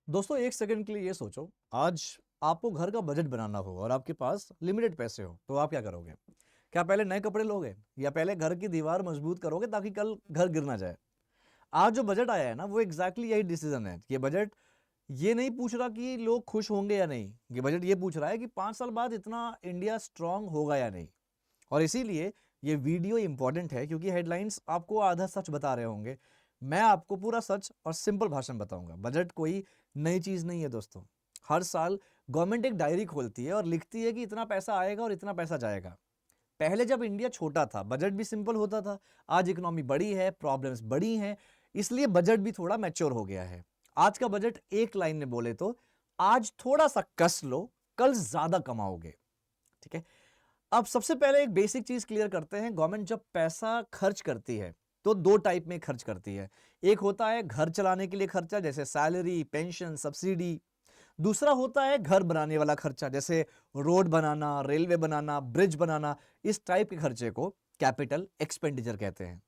दोस्तों एक सेकंड के लिए ये सोचो, आज आपको घर का बजट बनाना हो और आपके पास लिमिटेड पैसे हो तो आप क्या करोगे? क्या पहले नए कपड़े लोगे या पहले घर की दीवार मजबूत करोगे ताकि कल घर गिर ना जाए? आज जो बजट आया है ना, वो एग्जैक्टली यही डिसीजन है। ये बजट ये नहीं पूछ रहा कि लोग खुश होंगे या नहीं, ये बजट ये पूछ रहा है कि 5 साल बाद इतना इंडिया स्ट्रांग होगा या नहीं। और इसीलिए ये वीडियो इंपॉर्टेंट है, क्योंकि हेडलाइंस आपको आधा सच बता रहे होंगे। मैं आपको पूरा सच और सिंपल भाषा में बताऊंगा। बजट कोई नई चीज नहीं है दोस्तों। हर साल गवर्नमेंट एक डायरी खोलती है और लिखती है कि इतना पैसा आएगा और इतना पैसा जाएगा। पहले जब इंडिया छोटा था, बजट भी सिंपल होता था। आज इकोनॉमी बड़ी है, प्रॉब्लम्स बड़ी हैं, इसलिए बजट भी थोड़ा मैच्योर हो गया है। आज का बजट एक लाइन में बोले तो, आज थोड़ा सा कस लो, कल ज्यादा कमाओगे। ठीक है। अब सबसे पहले एक बेसिक चीज क्लियर करते हैं। गवर्नमेंट जब पैसा खर्च करती है तो दो टाइप में खर्च करती है। एक होता है घर चलाने के लिए खर्चा, जैसे सैलरी, पेंशन, सब्सिडी। दूसरा होता है घर बनाने वाला खर्चा, जैसे रोड बनाना, रेलवे बनाना, ब्रिज बनाना। इस टाइप के खर्चे को कैपिटल एक्सपेंडिचर कहते हैं।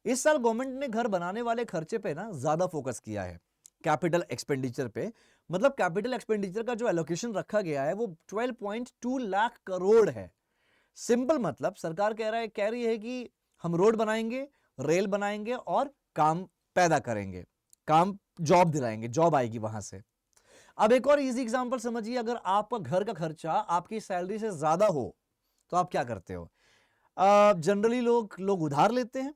इस साल गवर्नमेंट ने घर बनाने वाले खर्चे पे ना ज्यादा फोकस किया है, कैपिटल एक्सपेंडिचर पे। मतलब कैपिटल एक्सपेंडिचर का जो एलोकेशन रखा गया है वो 12.2 लाख करोड़ है। सिंपल मतलब सरकार कह रही है कि हम रोड बनाएंगे, रेल बनाएंगे और काम पैदा करेंगे, काम जॉब दिलाएंगे, जॉब आएगी वहां से। अब एक और इजी एग्जांपल समझिए, अगर आपका घर का खर्चा आपकी सैलरी से ज्यादा हो तो आप क्या करते हो? जनरली लोग उधार लेते हैं।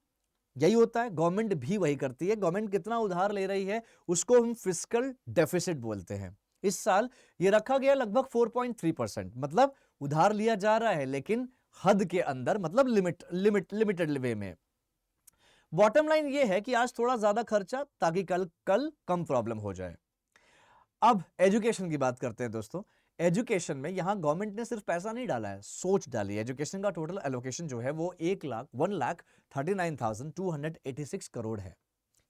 यही होता है, गवर्नमेंट भी वही करती है। गवर्नमेंट कितना उधार ले रही है उसको हम फिस्कल डेफिसिट बोलते हैं। इस साल ये रखा गया लगभग 4.3%। मतलब उधार लिया जा रहा है लेकिन हद के अंदर, मतलब लिमिटेड वे में। बॉटम लाइन ये है कि आज थोड़ा ज्यादा खर्चा ताकि कल कल कम प्रॉब्लम हो जाए। अब एजुकेशन की बात करते हैं दोस्तों। एजुकेशन में यहां गवर्नमेंट ने सिर्फ पैसा नहीं डाला है, सोच डाली है। एजुकेशन का टोटल एलोकेशन जो है वो 1,39,286 करोड़ है।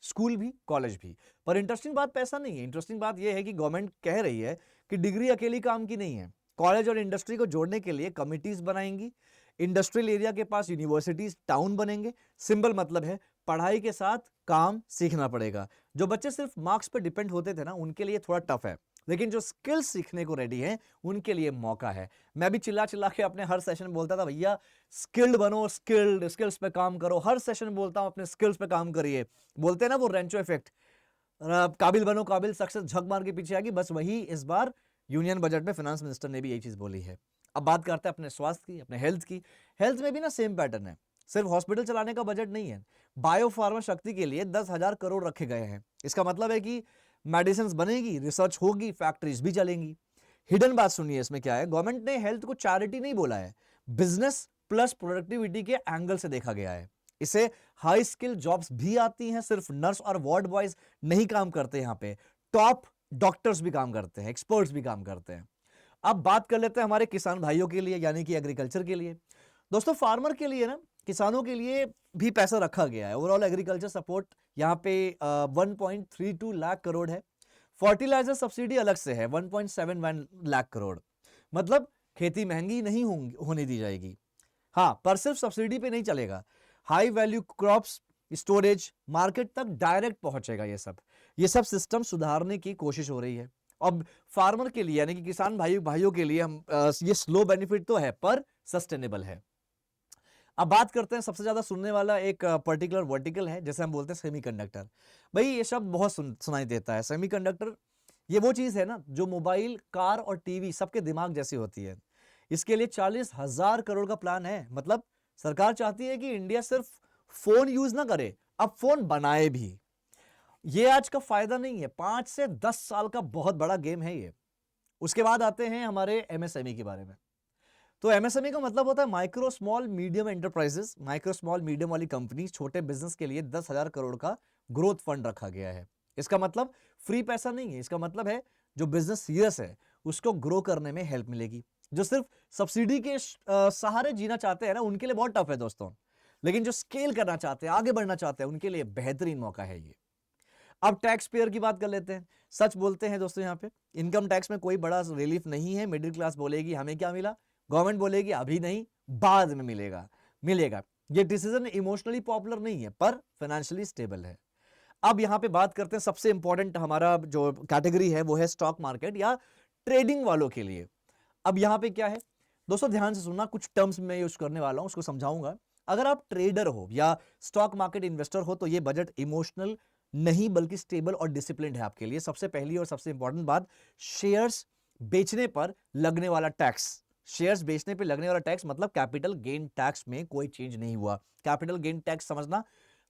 स्कूल भी, कॉलेज भी। पर इंटरेस्टिंग बात पैसा नहीं है, इंटरेस्टिंग बात यह है कि गवर्नमेंट कह रही है कि डिग्री अकेली काम की नहीं है। कॉलेज और इंडस्ट्री को जोड़ने के लिए कमिटीज बनाएंगी। इंडस्ट्रियल एरिया के पास यूनिवर्सिटीज, टाउन बनेंगे। सिंपल मतलब है, पढ़ाई के साथ काम सीखना पड़ेगा। जो बच्चे सिर्फ मार्क्स पे डिपेंड होते थे ना, उनके लिए थोड़ा टफ है, लेकिन जो स्किल्स सीखने को रेडी हैं उनके लिए मौका है। मैं भी चिल्ला चिल्ला के अपने हर सेशन में बोलता था, भैया स्किल्ड बनो, स्किल्स पे काम करो। हर सेशन बोलता हूं अपने स्किल्स पे काम करिए। बोलते हैं ना वो रेंचो इफेक्ट, काबिल बनो काबिल, सक्सेस झक मार के पीछे आएगी। बस वही इस बार यूनियन बजट में फाइनेंस मिनिस्टर ने भी यही चीज बोली है। अब बात करते हैं अपने स्वास्थ्य की, अपने हेल्थ की। हेल्थ में भी ना सेम पैटर्न है। सिर्फ हॉस्पिटल चलाने का बजट नहीं है, बायोफार्मा शक्ति के लिए 10,000 करोड़ रखे गए हैं। इसका मतलब है कि मेडिसिन बनेगी, रिसर्च होगी, फैक्ट्रीज भी चलेंगी। हिडन बात सुनिए, इसमें क्या है, गवर्नमेंट ने हेल्थ को चैरिटी नहीं बोला है, बिजनेस प्लस प्रोडक्टिविटी के एंगल से देखा गया है। इसे हाई स्किल जॉब्स भी आती हैं, सिर्फ नर्स और वार्ड बॉयज नहीं काम करते यहां पे, टॉप डॉक्टर्स भी काम करते हैं, एक्सपर्ट्स भी काम करते हैं। अब बात कर लेते हैं हमारे किसान भाइयों के लिए, यानी कि एग्रीकल्चर के लिए। दोस्तों फार्मर के लिए ना, किसानों के लिए भी पैसा रखा गया है। ओवरऑल एग्रीकल्चर सपोर्ट यहाँ पे 1.32 लाख करोड़ है। फर्टिलाइजर सब्सिडी अलग से है, 1.71 लाख करोड़। मतलब खेती महंगी नहीं होने दी जाएगी। हाँ, पर सिर्फ सब्सिडी पे नहीं चलेगा। High value crops, storage, market तक डायरेक्ट पहुंचेगा। ये सब सिस्टम सुधारने की कोशिश हो रही है। अब फार्मर के लिए, यानी कि किसान भाइयों के लिए हम ये स्लो बेनिफिट तो है पर सस्टेनेबल है। अब बात करते हैं सबसे ज्यादा सुनने वाला एक पर्टिकुलर वर्टिकल है, जैसे हम बोलते हैं सेमीकंडक्टर। भाई ये शब्द बहुत सुनाई देता है, सेमीकंडक्टर। ये वो चीज है ना जो मोबाइल, कार और टीवी सबके दिमाग जैसी होती है। इसके लिए 40,000 करोड़ का प्लान है। मतलब सरकार चाहती है कि इंडिया सिर्फ फोन यूज ना करे, अब फोन बनाए भी। ये आज का फायदा नहीं है, 5 से 10 साल का बहुत बड़ा गेम है ये। उसके बाद आते हैं हमारे एमएसएमई के बारे में। तो एमएसएमई का मतलब होता है micro small medium enterprises. Micro small medium वाली कंपनी, छोटे बिजनेस के लिए 10,000 करोड़ का ग्रोथ फंड रखा गया है। इसका मतलब फ्री पैसा नहीं है, इसका मतलब है जो बिजनेस सीरियस है उसको ग्रो करने में हेल्प मिलेगी। जो सिर्फ सब्सिडी के सहारे जीना चाहते हैं ना, उनके लिए बहुत टफ है दोस्तों। लेकिन जो स्केल करना चाहते हैं, आगे बढ़ना चाहते हैं, उनके लिए बेहतरीन मौका है ये। अब टैक्स पेयर की बात कर लेते हैं। सच बोलते हैं दोस्तों, यहाँ पे इनकम टैक्स में कोई बड़ा रिलीफ नहीं है। मिडिल क्लास बोलेगी हमें क्या मिला, गवर्नमेंट बोलेगी अभी नहीं, बाद में मिलेगा। ये डिसीजन इमोशनली पॉपुलर नहीं है पर फाइनेंशियली स्टेबल है। अब यहां पे बात करते हैं सबसे इंपॉर्टेंट हमारा जो कैटेगरी है वो है स्टॉक मार्केट या ट्रेडिंग वालों के लिए। अब यहां पे क्या है दोस्तों, ध्यान से सुनना, कुछ टर्म्स मैं यूज करने वाला हूं उसको समझाऊंगा। अगर आप ट्रेडर हो या स्टॉक मार्केट इन्वेस्टर हो तो ये बजट इमोशनल नहीं बल्कि स्टेबल और डिसिप्लिन है आपके लिए। सबसे पहली और सबसे इंपॉर्टेंट बात, शेयर्स बेचने पर लगने वाला टैक्स। शेयर्स बेचने पर लगने वाला टैक्स मतलब कैपिटल गेन टैक्स में कोई चेंज नहीं हुआ। कैपिटल गेन टैक्स समझना,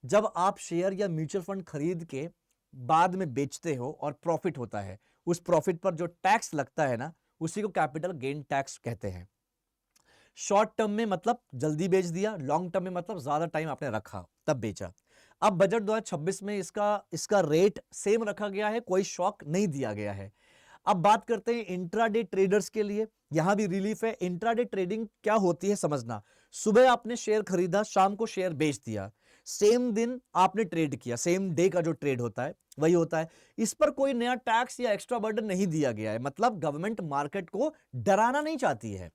जब आप शेयर या म्यूचुअल फंड खरीद के बाद में बेचते हो और प्रॉफिट होता है, उस प्रॉफिट पर जो टैक्स लगता है ना, उसी को कैपिटल गेन टैक्स कहते हैं। शॉर्ट टर्म में मतलब जल्दी बेच दिया, लॉन्ग टर्म में मतलब ज्यादा टाइम आपने रखा तब बेचा। अब बजट 2026 में इसका रेट सेम रखा गया है, कोई शॉक नहीं दिया गया है। अब बात करते हैं इंट्राडे ट्रेडर्स के लिए, यहां भी रिलीफ है। इंट्राडे ट्रेडिंग क्या होती है समझना, सुबह आपने शेयर खरीदा, शाम को शेयर बेच दिया, सेम दिन आपने ट्रेड किया, सेम डे का जो ट्रेड होता है वही होता है। इस पर कोई नया टैक्स या एक्स्ट्रा बर्डन नहीं दिया गया है, मतलब गवर्नमेंट मार्केट को डराना नहीं चाहती है।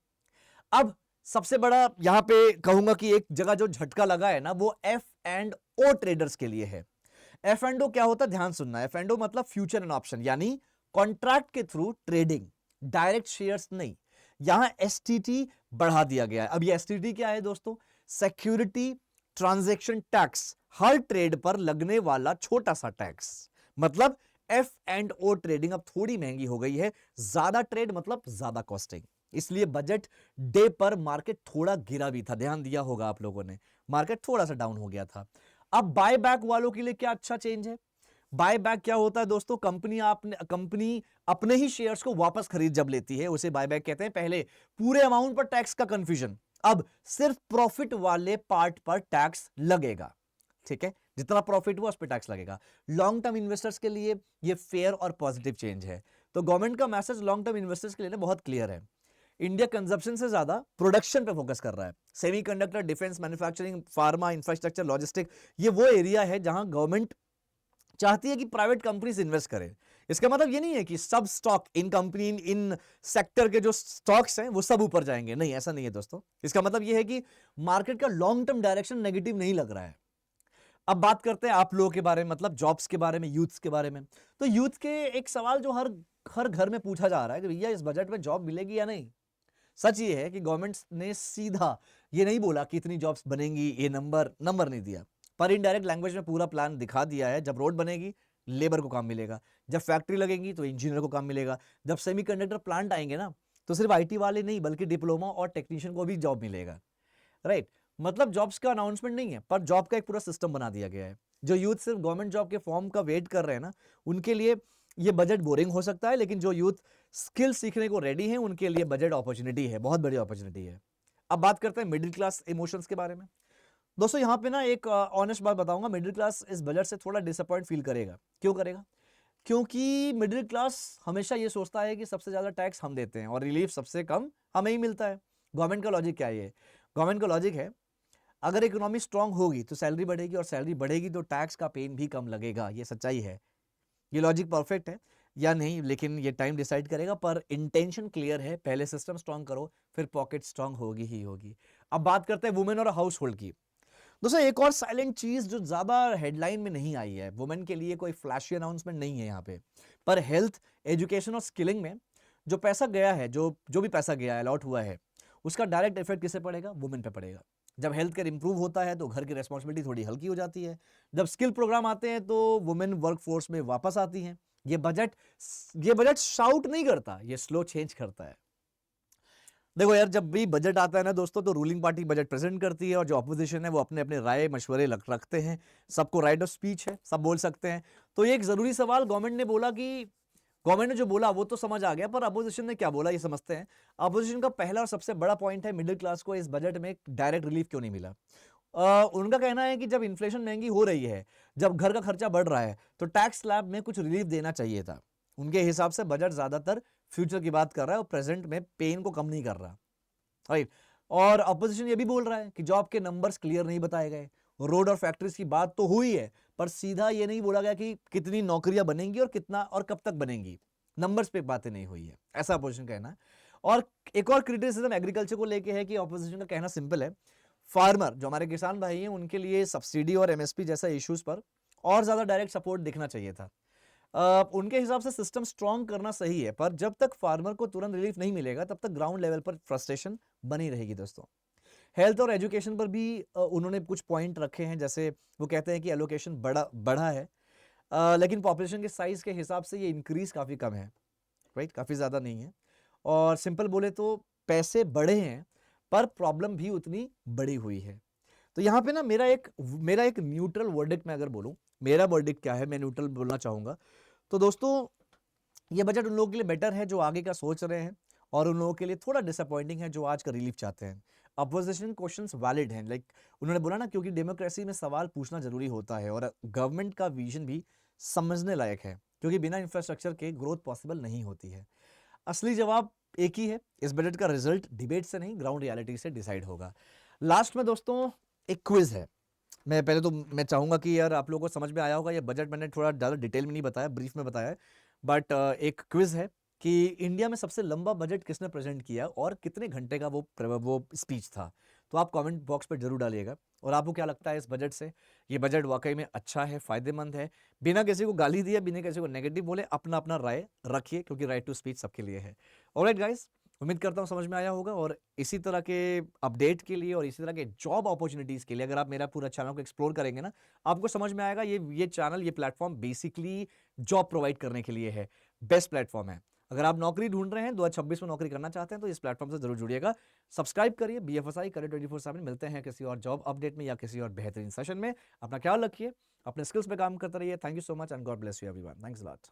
अब सबसे बड़ा यहां पे कहूंगा कि एक जगह जो झटका लगा है ना, वो एफ एंड ओ ट्रेडर्स के लिए है। एफ एंड ओ क्या होता है, ध्यान सुनना। एफ एंड ओ मतलब फ्यूचर एंड ऑप्शन, यानी कॉन्ट्रैक्ट के थ्रू ट्रेडिंग, डायरेक्ट शेयर्स नहीं। यहां एसटीटी बढ़ा दिया गया है। अब ये एसटीटी क्या है दोस्तों, सिक्योरिटी ट्रांजैक्शन टैक्स, हर ट्रेड पर लगने वाला छोटा सा टैक्स। मतलब एफ एंड ओ ट्रेडिंग अब थोड़ी महंगी हो गई है, ज्यादा ट्रेड मतलब ज्यादा कॉस्टिंग। इसलिए बजट डे पर मार्केट थोड़ा गिरा भी था, ध्यान दिया होगा आप लोगों ने, मार्केट थोड़ा सा डाउन हो गया था। अब बाय बैक वालों के लिए क्या अच्छा चेंज है। बाय बैक क्या होता है दोस्तों, कंपनी अपने ही शेयर्स को वापस खरीद जब लेती है उसे बाय बैक कहते हैं। पहले पूरे अमाउंट पर टैक्स का कंफ्यूजन, अब सिर्फ प्रॉफिट वाले पार्ट पर टैक्स लगेगा। ठीक है, जितना प्रॉफिट हुआ उस पर टैक्स लगेगा। लॉन्ग टर्म इन्वेस्टर्स के लिए ये फेयर और पॉजिटिव चेंज है। तो गवर्नमेंट का मैसेज लॉन्ग टर्म इन्वेस्टर्स के लिए बहुत क्लियर है। इंडिया कंजप्शन से ज्यादा प्रोडक्शन पे फोकस कर रहा है। Semiconductor, defence, manufacturing, pharma, infrastructure, logistic, ये वो एरिया है जहां गवर्नमेंट चाहती है कि प्राइवेट कंपनीज इन्वेस्ट करें। इसका मतलब ये नहीं है कि सब stock in company in sector के जो स्टॉक्स हैं वो सब ऊपर जाएंगे, नहीं, ऐसा नहीं है दोस्तों। इसका मतलब ये है कि मार्केट का लॉन्ग टर्म डायरेक्शन नेगेटिव नहीं लग रहा है। अब बात करते हैं आप लोगों के बारे में, मतलब जॉब्स के बारे में, यूथ्स के बारे में। तो यूथ के एक सवाल जो हर हर घर में पूछा जा रहा है कि भैया इस बजट में जॉब मिलेगी या नहीं। सच ये है कि गवर्नमेंट ने सीधा ये नहीं बोला कि इतनी जॉब्स बनेंगी, ये नंबर नहीं दिया, पर इनडायरेक्ट लैंग्वेज में पूरा प्लान दिखा दिया है। जब रोड बनेगी लेबर को काम मिलेगा, जब फैक्ट्री लगेगी तो इंजीनियर को काम मिलेगा, जब सेमीकंडक्टर प्लांट आएंगे ना तो सिर्फ आईटी वाले नहीं बल्कि डिप्लोमा और टेक्नीशियन को भी जॉब मिलेगा। राइट, मतलब जॉब्स का अनाउंसमेंट नहीं है पर जॉब का एक पूरा सिस्टम बना दिया गया है। जो यूथ सिर्फ गवर्नमेंट जॉब के फॉर्म का वेट कर रहे हैं ना, उनके लिए ये बजट बोरिंग हो सकता है, लेकिन जो यूथ स्किल सीखने को रेडी हैं उनके लिए बजट अपॉर्चुनिटी है, बहुत बड़ी अपॉर्चुनिटी है। अब बात करते हैं मिडिल क्लास इमोशंस के बारे में। दोस्तों यहाँ पे ना एक ऑनेस्ट बात बताऊंगा, मिडिल क्लास इस बजट से थोड़ा डिसअपॉइंट फील करेगा। क्यों करेगा, क्योंकि मिडिल क्लास हमेशा ये सोचता है कि सबसे ज्यादा टैक्स हम देते हैं और रिलीफ सबसे कम हमें ही मिलता है। गवर्नमेंट का लॉजिक क्या है, ये गवर्नमेंट का लॉजिक है, अगर इकोनॉमी स्ट्रांग होगी तो सैलरी बढ़ेगी और सैलरी बढ़ेगी तो टैक्स का पेन भी कम लगेगा। ये सच्चाई है। ये लॉजिक परफेक्ट है या नहीं, लेकिन ये टाइम डिसाइड करेगा, पर इंटेंशन क्लियर है, पहले सिस्टम स्ट्रांग करो फिर पॉकेट स्ट्रांग होगी ही होगी। अब बात करते हैं वुमेन और हाउस होल्ड की। दोस्तों एक और साइलेंट चीज जो ज्यादा हेडलाइन में नहीं आई है, वुमेन के लिए कोई फ्लैशी अनाउंसमेंट नहीं है यहाँ पे, पर हेल्थ, एजुकेशन और स्किलिंग में जो पैसा गया है, जो जो भी पैसा गया है, अलॉट हुआ है, उसका डायरेक्ट इफेक्ट किसे पड़ेगा, वुमेन पे पड़ेगा। जब हेल्थ केयर इंप्रूव होता है तो घर की रेस्पॉन्सिबिलिटी थोड़ी हल्की हो जाती है। जब स्किल प्रोग्राम आते हैं तो वुमेन वर्कफोर्स में वापस आती हैं। ये बजट शाउट नहीं करता, ये स्लो चेंज करता है। देखो यार, जब भी बजट आता है ना दोस्तों, तो रूलिंग पार्टी बजट प्रेजेंट करती है और जो ऑपोजिशन है वो अपने अपने राय मशवरे रखते हैं। सबको राइट ऑफ स्पीच है, सब बोल सकते हैं। तो ये एक जरूरी सवाल, गवर्नमेंट ने जो बोला वो तो समझ आ गया, पर अपोजिशन ने क्या बोला ये समझते हैं। अपोजिशन का पहला और सबसे बड़ा पॉइंट है, मिडिल क्लास को इस बजट में डायरेक्ट रिलीफ क्यों नहीं मिला। उनका कहना है कि जब इन्फ्लेशन महंगी हो रही है, जब घर का खर्चा बढ़ रहा है, तो टैक्स स्लैब में कुछ रिलीफ देना चाहिए था। उनके हिसाब से बजट ज्यादातर फ्यूचर की बात कर रहा है और प्रेजेंट में पेन को कम नहीं कर रहा। राइट, और अपोजिशन ये भी बोल रहा है कि जॉब के नंबर्स क्लियर नहीं बताए गए। रोड और फैक्ट्रीज की बात तो हुई है, पर सीधा ये नहीं बोला गया कि कितनी नौकरियां बनेंगी और कितना और कब तक बनेंगी। नंबर्स पे बातें नहीं हुई है, ऐसा अपोजिशन कहना है। और एक और क्रिटिसिज्म एग्रीकल्चर को लेके है कि अपोजिशन का कहना सिंपल है, फार्मर जो हमारे किसान भाई हैं उनके लिए सब्सिडी और एमएसपी जैसा इश्यूज पर और ज़्यादा डायरेक्ट सपोर्ट दिखना चाहिए था। उनके हिसाब से सिस्टम स्ट्रॉन्ग करना सही है, पर जब तक फार्मर को तुरंत रिलीफ नहीं मिलेगा तब तक ग्राउंड लेवल पर फ्रस्ट्रेशन बनी रहेगी दोस्तों। हेल्थ और एजुकेशन पर भी उन्होंने कुछ पॉइंट रखे हैं, जैसे वो कहते हैं कि एलोकेशन बढ़ा है, लेकिन पॉपुलेशन के साइज के हिसाब से ये इंक्रीज काफ़ी कम है, राइट, काफ़ी ज़्यादा नहीं है। और सिंपल बोले तो पैसे बढ़े हैं पर प्रॉब्लम भी उतनी बड़ी हुई है। तो यहाँ पे ना मेरा एक न्यूट्रल वर्डिक्ट मैं अगर बोलूँ, मेरा वर्डिक्ट क्या है, मैं न्यूट्रल बोलना चाहूँगा। तो दोस्तों, ये बजट उन लोगों के लिए बेटर है जो आगे का सोच रहे हैं, और उन लोगों के लिए थोड़ा डिसअपॉइंटिंग है जो आज का रिलीफ चाहते हैं। अपोजिशन क्वेश्चंस वैलिड हैं, लाइक उन्होंने बोला ना, क्योंकि डेमोक्रेसी में सवाल पूछना जरूरी होता है और गवर्नमेंट का विजन भी समझने लायक है, क्योंकि बिना इंफ्रास्ट्रक्चर के ग्रोथ पॉसिबल नहीं होती है। असली जवाब एक ही है, इस बजट का रिजल्ट डिबेट से नहीं ग्राउंड रियलिटी से डिसाइड होगा। लास्ट में दोस्तों एक क्विज है। मैं चाहूंगा कि यार आप लोगों को समझ में आया होगा, ये बजट मैंने थोड़ा ज़्यादा डिटेल में नहीं बताया, ब्रीफ में बताया है, बट एक क्विज है कि इंडिया में सबसे लंबा बजट किसने प्रेजेंट किया और कितने घंटे का वो स्पीच था। तो आप कमेंट बॉक्स पर जरूर डालिएगा, और आपको क्या लगता है इस बजट से, ये बजट वाकई में अच्छा है, फायदेमंद है, बिना किसी को गाली दिए, बिना किसी को नेगेटिव बोले, अपना अपना राय रखिए, क्योंकि राइट टू स्पीच सबके लिए है। ऑलराइट गाइस, उम्मीद करता हूँ समझ में आया होगा, और इसी तरह के अपडेट के लिए और इसी तरह के जॉब अपॉर्चुनिटीज के लिए अगर आप मेरा पूरा चैनल को एक्सप्लोर करेंगे ना, आपको समझ में आएगा ये चैनल, ये प्लेटफॉर्म बेसिकली जॉब प्रोवाइड करने के लिए है, बेस्ट प्लेटफॉर्म है। अगर आप नौकरी ढूंढ रहे हैं, 2026 में नौकरी करना चाहते हैं, तो इस प्लेटफॉर्म से जरूर जुड़िएगा। सब्सक्राइब करिए BFSI करियर 24/7। मिलते हैं किसी और जॉब अपडेट में या किसी और बेहतरीन सेशन में। अपना ख्याल रखिए, अपने स्किल्स पे काम करते रहिए। Thank you so much and God bless you everyone. Thanks a lot.